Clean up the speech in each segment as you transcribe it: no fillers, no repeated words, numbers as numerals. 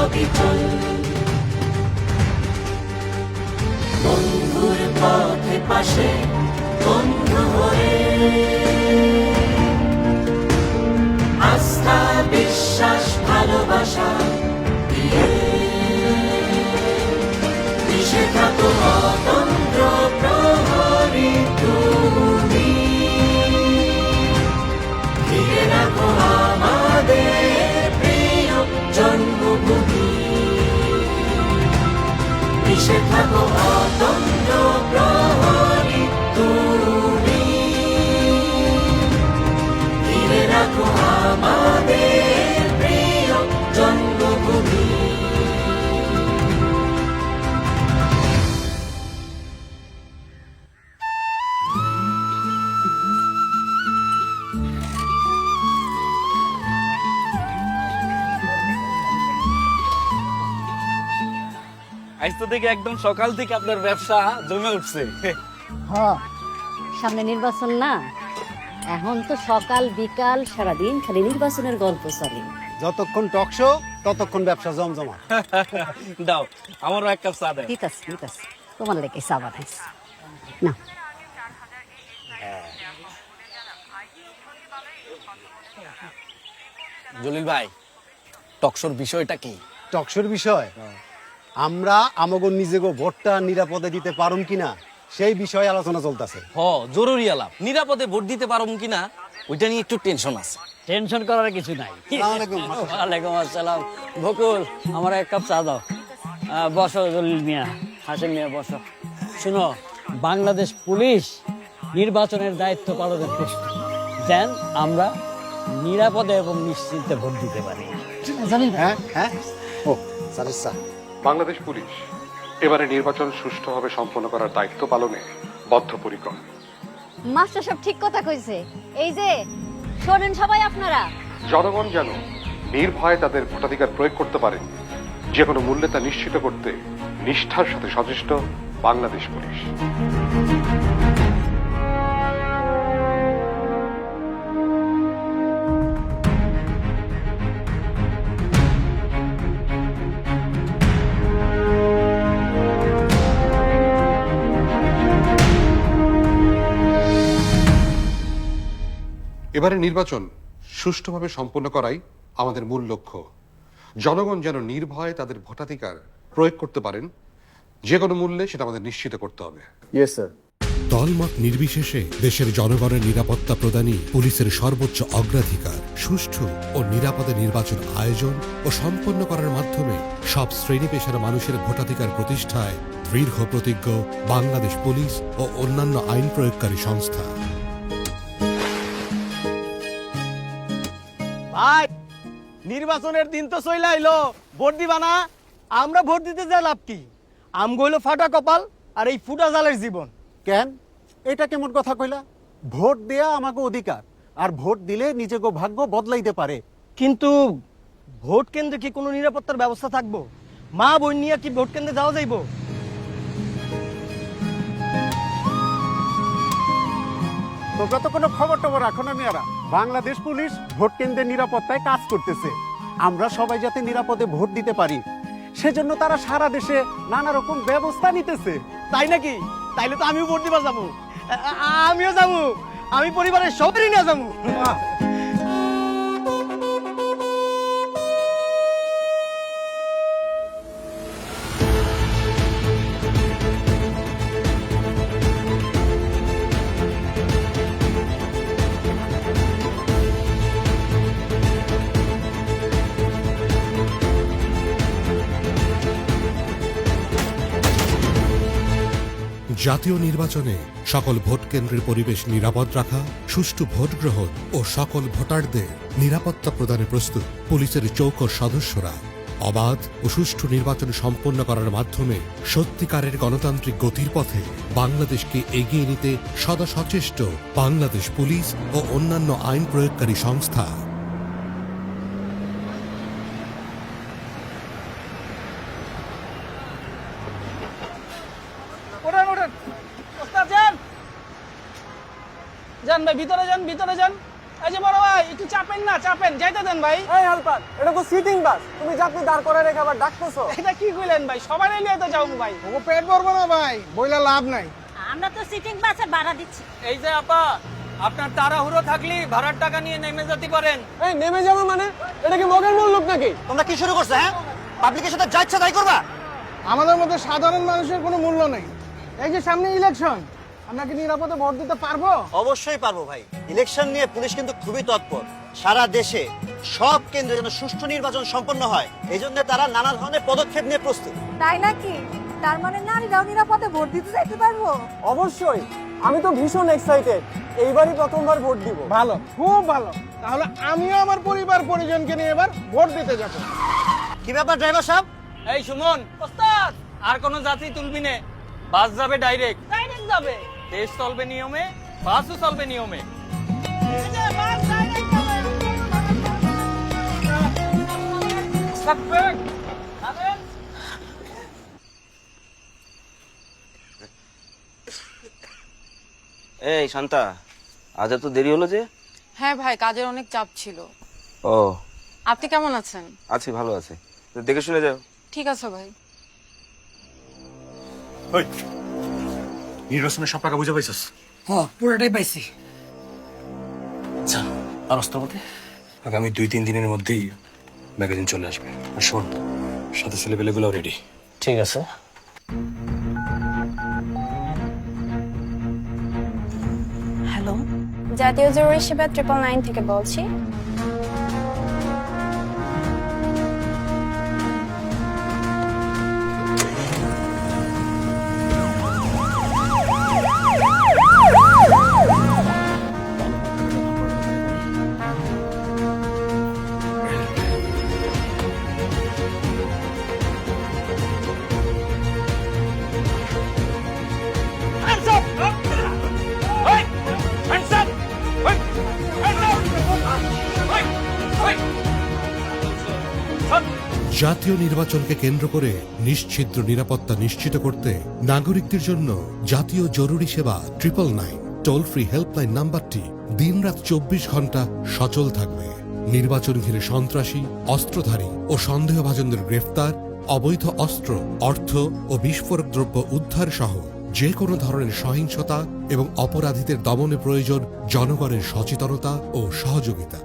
অবিচল, বন্ধুর পথে পাশে বন্ধু হয়ে, আস্থা বিশ্বাস ভালোবাসা দিয়ে মিশে থাকো অতন্দ্র প্রহরী তুমি, ঘিরে রাখো আমাদের প্রিয় জন্মভূমি, মিশে থাকো অতন্দ্র প্রহরী তুমি, ঘিরে রাখো আমাদের প্রিয় জন্মভূমি। আজ তো দেখি একদম সকাল থেকে আপনার ব্যবসা জমে উঠছে। হ্যাঁ, সামনে নির্বাচন না, এখন তো সকাল বিকাল সারাদিন খালি নির্বাচনের গল্প চলে। যতক্ষণ টকশো ততক্ষণ ব্যবসা জমজমা। দাও আমারও এক কাপ চা দেয়। ঠিক আছে ঠিক আছে, তোমার লেগে চা বানাইছি না। জলিল ভাই, টকশোর বিষয়টা কি? টকশোর বিষয় আমরা আমাগো নিজেগো ভোটটা নিরাপদে দিতে পারুম কিনা সেই বিষয়ে আলোচনা চলতেছে। জরুরি আলাপ। নিরাপদে ভোট দিতে পারবো কিনা ওইটা নিয়ে একটু টেনশন আছে। টেনশন করার কিছু নাই। ওয়ালাইকুম আসসালাম। বকুল, আমার এক কাপ চা দাও। বসো জলিল মিয়া, হাসিম মিয়া বসো। শুনো, বাংলাদেশ পুলিশ নির্বাচনের দায়িত্ব পালনের প্রস্তুত, যেন আমরা নিরাপদে এবং নিশ্চিন্তে ভোট দিতে পারি। হ্যাঁ হ্যাঁ, ও সারিস স্যার। বাংলাদেশ পুলিশ এবারে নির্বাচন সুষ্ঠুভাবে সম্পন্ন করার দায়িত্ব পালনে বদ্ধপরিকর। মাস্টার সব ঠিক কথা কইছে। এই যে শোনেন সবাই আপনারা, জনগণ যেন নির্ভয়ে তাদের ভোটাধিকার প্রয়োগ করতে পারে, যে কোনো মূল্যে তা নিশ্চিত করতে নিষ্ঠার সাথে সচেষ্ট বাংলাদেশ পুলিশ। এবারে নির্বাচন সুষ্ঠুভাবে সম্পন্ন করাই আমাদের মূল লক্ষ্য। জনগণ যেন নির্ভয়ে তাদের ভোটাধিকার প্রয়োগ করতে পারেন, যে কোনো মূল্যে সেটা আমাদের নিশ্চিত করতে হবে। Yes sir. দলমত নির্বিশেষে দেশের জনগণের নিরাপত্তা প্রদানই পুলিশের সর্বোচ্চ অগ্রাধিকার। সুষ্ঠু ও নিরাপদে নির্বাচন আয়োজন ও সম্পন্ন করার মাধ্যমে সব শ্রেণী পেশার মানুষের ভোটাধিকার প্রতিষ্ঠায় দৃঢ় প্রতিজ্ঞ বাংলাদেশ পুলিশ ও অন্যান্য আইন প্রয়োগকারী সংস্থা। ভাই, নির্বাচনের দিন তো চলে আইলো, ভোট দিবা না? আমরা ভোট দিতে যা লাভ কি? আমগো হইলো ফাটা কপাল আর এই ফুটা জালের জীবন। কেন এটা কেমন কথা কইলা? ভোট দেয়া আমাকে অধিকার, আর ভোট দিলে নিজেকে ভাগ্য বদলাইতে পারে। কিন্তু ভোট কেন্দ্রে কি কোনো নিরাপত্তার ব্যবস্থা থাকবো? মা বোন নিয়ে কি ভোট কেন্দ্রে যাওয়া যাইবো? তোমরা তো কোনো খবর টবর রাখো না মেয়ারা। বাংলাদেশ পুলিশ ভোট কেন্দ্রের নিরাপত্তায় কাজ করতেছে। আমরা সবাই যাতে নিরাপদে ভোট দিতে পারি সেজন্য তারা সারা দেশে নানা রকম ব্যবস্থা নিতেছে। তাই নাকি? তাইলে তো আমিও ভোট দিবার যাবো। আমিও যাবো, আমি পরিবারের সবারই নিয়ে যাবো। জাতীয় নির্বাচনে সকল ভোট কেন্দ্রের পরিবেশ নিরাপদ রাখা, সুষ্ঠু ভোট গ্রহণ ও সকল ভোটারদের নিরাপত্তা প্রদানে প্রস্তুত পুলিশের চৌকস সদস্যরা। অবাধ ও সুষ্ঠু নির্বাচন সম্পন্ন করার মাধ্যমে সত্যিকারের গণতান্ত্রিক গতির পথে বাংলাদেশকে এগিয়ে নিতে সদা সচেষ্ট বাংলাদেশ পুলিশ ও অন্যান্য আইন প্রয়োগকারী সংস্থা। যান ভাই, ভিতরে যান, ভিতরে যান। এই যে বড় ভাই একটু চাপেন না, চাপেন, যাইতে দেন ভাই। এই হালপাত, এটা তো সিটিং বাস, তুমি যাত্রী দাঁড় করে রেখে আবার ডাকতেছো। এটা কি কইলেন ভাই, সবাই নিয়ে তো যাও ভাই। ও পেট ভরবো না ভাই, বইলা লাভ নাই। আমরা তো সিটিং বাসে ভাড়া দিচ্ছি। এই যে আপা, আপনার তাড়াহুড়ো থাকলে ভাড়ার টাকা নিয়ে নেমে যেতে পারেন। এই নেমে যাবো মানে? এটা কি মগের মূল লোক নাকি? তোমরা কি শুরু করছো? হ্যাঁ, পাবলিকের সাথে যা ইচ্ছা তাই করবা? আমাদের মধ্যে সাধারণ মানুষের কোনো মূল্য নেই। এই যে সামনে ইলেকশন, আমরা কি নিরাপদে ভোট দিতে পারবো? অবশ্যই পারবো ভাই। ইলেকশন নিয়ে পুলিশ কিন্তু খুবই তৎপর। সারা দেশে সব কেন্দ্রে যেন সুষ্ঠু নির্বাচন সম্পন্ন হয়, এই জন্য তারা নানা ধরনের পদক্ষেপ নিয়ে প্রস্তুত। তাই নাকি? তার মানে নারীরাও নিরাপদে ভোট দিতে যাইতে পারবো? অবশ্যই, আমি তো ভীষণ এক্সাইটেড। এইবারই প্রথমবার ভোট দিব। ভালো, খুব ভালো। তাহলে আমিও আমার পরিবার পরিজনকে নিয়ে এবার ভোট দিতে যাব। কি ব্যাপার ড্রাইভার সাহেব? এই সুমন, ওস্তাদ, আর কোনো যাত্রী তুলবি না, বাস যাবে ডাইরেক্ট যাবে। দেশ চলবে নিয়মে, বাসও চলবে নিয়মে। এই শান্তা, আজ এত দেরি হলো যে? হ্যাঁ ভাই, কাজের অনেক চাপ ছিল। ও, আপনি কেমন আছেন? আছি, ভালো আছি। দেখে শুনে যাও। ঠিক আছে ভাই। নির্বাচনের সব টাকা বুঝে পাইছস? হ্যাঁ, পুরোটাই পাইছি। আচ্ছা, আর অস্ত্রপতি আগামী 2-3 দিনের মধ্যেই ম্যাগাজিন চলে আসবে। আর শোন, সাথে ছেলেপেলেগুলো রেডি। ঠিক আছে। হ্যালো, জাতীয় জরুরি সেবা 999 থেকে বলছি। জাতীয় নির্বাচনকে কেন্দ্র করে নিশ্ছিদ্র নিরাপত্তা নিশ্চিত করতে নাগরিকদের জন্য জাতীয় জরুরি সেবা 999 টোল ফ্রি হেল্পলাইন নাম্বারটি দিনরাত 24 ঘন্টা সচল থাকবে। নির্বাচন ঘিরে সন্ত্রাসী, অস্ত্রধারী ও সন্দেহভাজনদের গ্রেফতার, অবৈধ অস্ত্র, অর্থ ও বিস্ফোরক দ্রব্য উদ্ধার সহ যে কোনো ধরনের সহিংসতা এবং অপরাধীদের দমনে প্রয়োজন জনগণের সচেতনতা ও সহযোগিতা।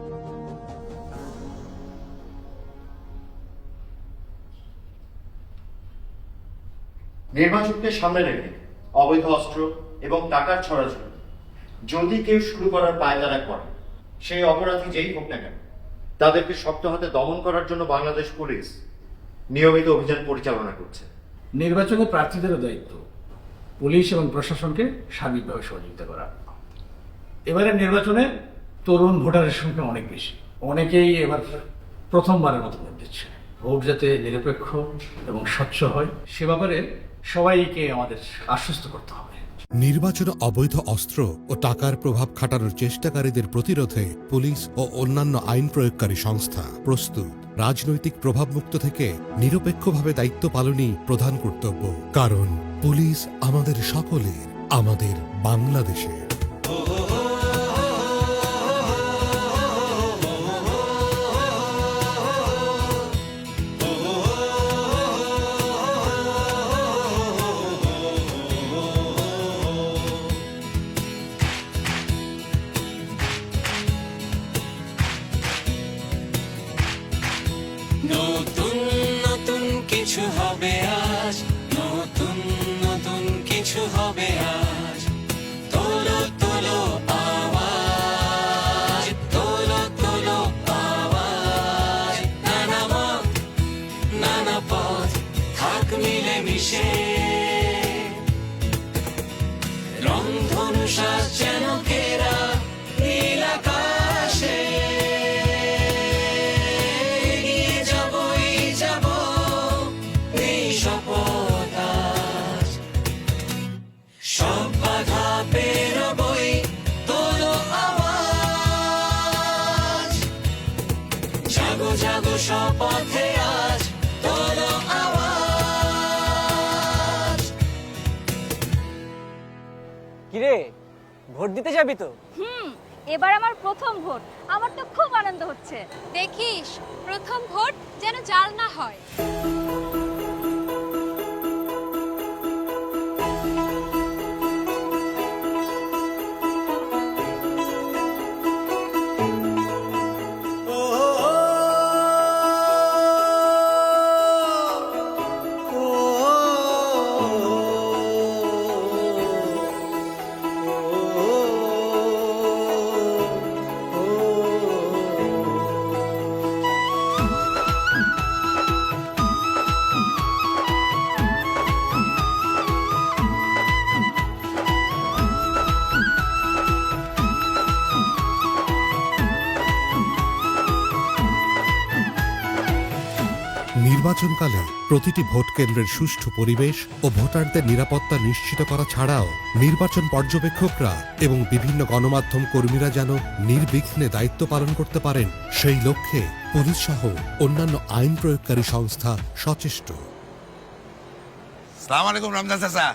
নির্বাচনকে সামনে রেখে অবৈধ অস্ত্র এবং টাকার ছড়াছড়ি যদি কেউ শুরু করার পায়তারা করে, সেই অপরাধী যেই হোক না কেন, তাদেরকে শক্ত হাতে দমন করার জন্য বাংলাদেশ পুলিশ নিয়মিত অভিযান পরিচালনা করছে। নির্বাচনে প্রার্থীদেরও দায়িত্ব পুলিশ এবং প্রশাসনকে সার্বিকভাবে সহযোগিতা করা। এবারে নির্বাচনে তরুণ ভোটারের সংখ্যা অনেক বেশি। অনেকেই এবার প্রথমবারের মতো ভোট দিচ্ছে। ভোট যাতে নিরপেক্ষ এবং স্বচ্ছ হয় সে ব্যাপারে সবাইকে আমাদের আশ্বস্ত করতে হবে। নির্বাচনে অবৈধ অস্ত্র ও টাকার প্রভাব খাটানোর চেষ্টাকারীদের প্রতিরোধে পুলিশ ও অন্যান্য আইন প্রয়োগকারী সংস্থা প্রস্তুত। রাজনৈতিক প্রভাবমুক্ত থেকে নিরপেক্ষভাবে দায়িত্ব পালনই প্রধান কর্তব্য, কারণ পুলিশ আমাদের সকলের, আমাদের বাংলাদেশের। নতুন নতুন কিছু হবে আজ, নতুন নতুন কিছু হবে আজ। তোলো তোলো আওয়াজ, তোলো তোলো আওয়াজ। নানা মত, নানা পথ, থাক মিলে মিশে। রংধনু সাজ যেন কেরা নীল আকাশে। সব বাধা পেরোবই, তোলো আওয়াজ। জাগো জাগো শপথে আজ, তোলো আওয়াজ। কিরে, ভোট দিতে যাবি তো? এবার আমার প্রথম ভোট, আমার তো খুব আনন্দ হচ্ছে। দেখিস প্রথম ভোট যেন জাল না হয়। নির্বাচনকালে প্রতিটি ভোট কেন্দ্রের সুষ্ঠু পরিবেশ ও ভোটারদের নিরাপত্তা নিশ্চিত করা ছাড়াও নির্বাচন পর্যবেক্ষকরা এবং বিভিন্ন গণমাধ্যম কর্মীরা যেন নির্বিঘ্নে দায়িত্ব পালন করতে পারেন সেই লক্ষ্যে পুলিশ সহ অন্যান্য আইন প্রয়োগকারী সংস্থা সচেষ্ট। সালাম আলাইকুম রমজান চাচা,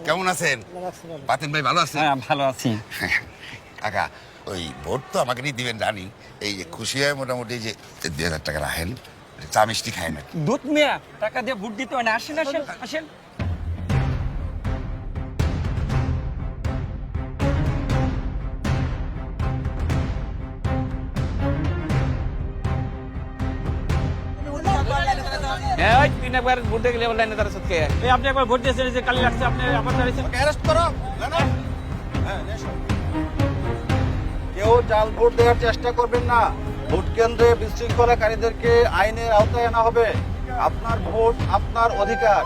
কেমন আছেন? পাতেন ভাই ভালো আছেন? হ্যাঁ ভালো আছি। কাকা ওই ভোট তো আমাকে নিয়ে দিবেন জানি, এই যে খুশি হয় মোটামুটি যে 2,000 টাকা রাখেন, চা মিষ্টি খায় না। দুধ মিয়া টাকা দিয়ে ভোট দিতে হয় না। আসেন আসেন আসেন। তিন একবার ভোট দিয়ে গেলে লাইনে তারা সত্যি আপনি একবার ভোট দিয়েছেন যে কালি লাগছে, আপনি আবার দাঁড়িয়েছেন। অ্যারেস্ট করো। কেউ জাল ভোট দেওয়ার চেষ্টা করবেন না। ভোট কেন্দ্রে বিশৃঙ্খলাকারীদেরকে আইনের আওতায় আনা হবে। আপনার ভোট আপনার অধিকার।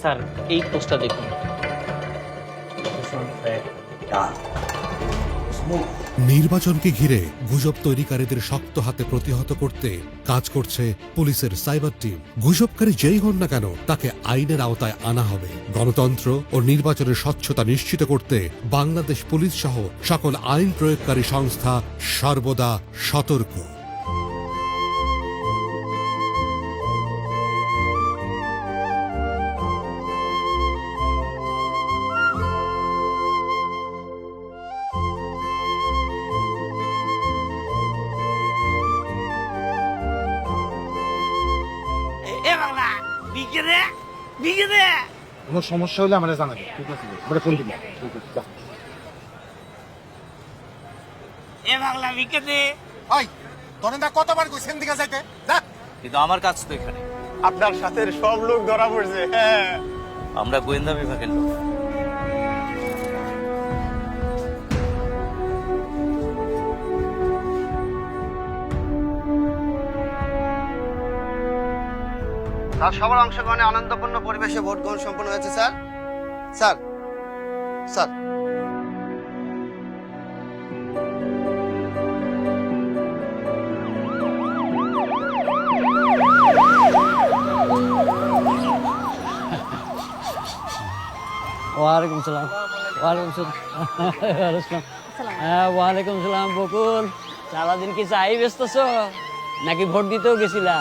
স্যার এই পোস্টটা দেখুন। নির্বাচনকে ঘিরে গুজব তৈরিকারীদের শক্ত হাতে প্রতিহত করতে কাজ করছে পুলিশের সাইবার টিম। গুজবকারী যেই হন না কেন তাকে আইনের আওতায় আনা হবে। গণতন্ত্র ও নির্বাচনের স্বচ্ছতা নিশ্চিত করতে বাংলাদেশ পুলিশ সহ সকল আইন প্রয়োগকারী সংস্থা সর্বদা সতর্ক। কোনো সমস্যা হলে আমাদের জানাবে। ঠিক আছে, ফোন দিলাম। কতবার কইছেন দিকে যাইতে? কিন্তু আমার কাজ তো এখানে। আপনার সাথে সব লোক ধরা পড়ছে। হ্যাঁ, আমরা গোয়েন্দা বিভাগের লোক। স্যার সবার অংশগ্রহণে আনন্দপূর্ণ পরিবেশে ভোট গ্রহণ সম্পন্ন হয়েছে। স্যার স্যার স্যার ওয়ালাইকুম সালাম। ওয়ালাইকুম সালাম। হ্যাঁ ওয়ালাইকুম সালাম। বকুল সারাদিন কি চাই ব্যস্তছ নাকি ভোট দিতেও গেছিলা?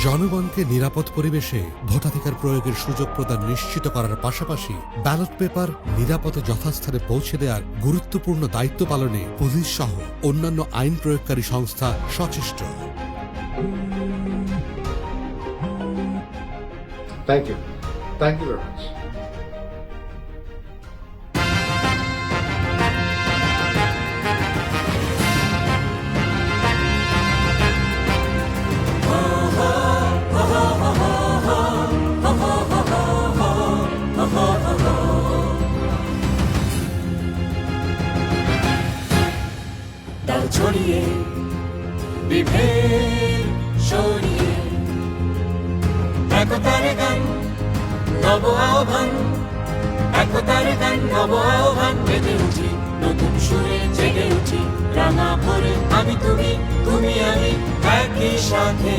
জনগণকে নিরাপদ পরিবেশে ভোটাধিকার প্রয়োগের সুযোগ প্রদান নিশ্চিত করার পাশাপাশি ব্যালট পেপার নিরাপদে যথাস্থানে পৌঁছে দেওয়ার গুরুত্বপূর্ণ দায়িত্ব পালনে পুলিশ সহ অন্যান্য আইন প্রয়োগকারী সংস্থা সচেষ্ট। Thank you very much. ছড়িয়ে বিভেদ সরিয়ে একতার গান নব আহ্বান, একতার গান নব আহ্বান। বেঁধে উঠি নতুন সুরে, জেগে উঠি রাঙা ভরে। আমি তুমি, তুমি আমি একই সাথে,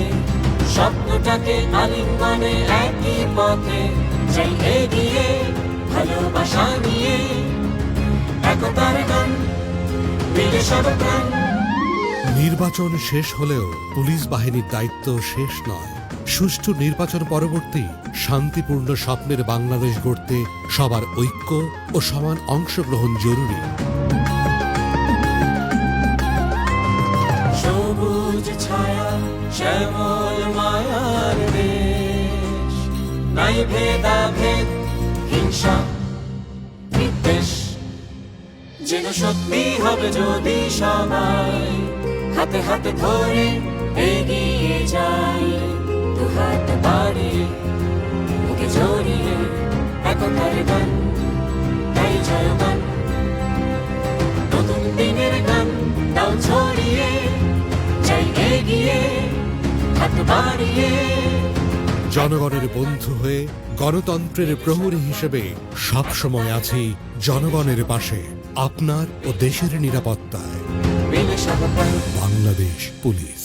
স্বপ্নটাকে আলিঙ্গনে একই পথে যাই এগিয়ে, ভালোবাসা নিয়ে একতার গান মিলে সব প্রাণ। নির্বাচন শেষ হলেও পুলিশ বাহিনীর দায়িত্ব শেষ নয়। সুষ্ঠু নির্বাচন পরবর্তী শান্তিপূর্ণ স্বপ্নের বাংলাদেশ গড়তে সবার ঐক্য ও সমান অংশগ্রহণ জরুরি। সবুজ ছায়া শ্যামল মায়ার দেশ, নাই ভেদাভেদ হিংসা বিদ্বেষ, যেন সত্যি হবে যদি সবাই হাতে হাতে ধরে এগিয়ে যায়। দু হাত বাড়িয়ে বুকে জড়িয়ে একতার গান তাই জয়গান, নতুন দিনের গান দাও ছড়িয়ে যাই এগিয়ে হাত বাড়িয়ে। জনগণের বন্ধু হয়ে গণতন্ত্রের প্রহরী হিসেবে সবসময় আছি জনগণের পাশে, আপনার ও দেশের নিরাপত্তায়। মিলে সব প্রাণ। বাংলাদেশ পুলিশ।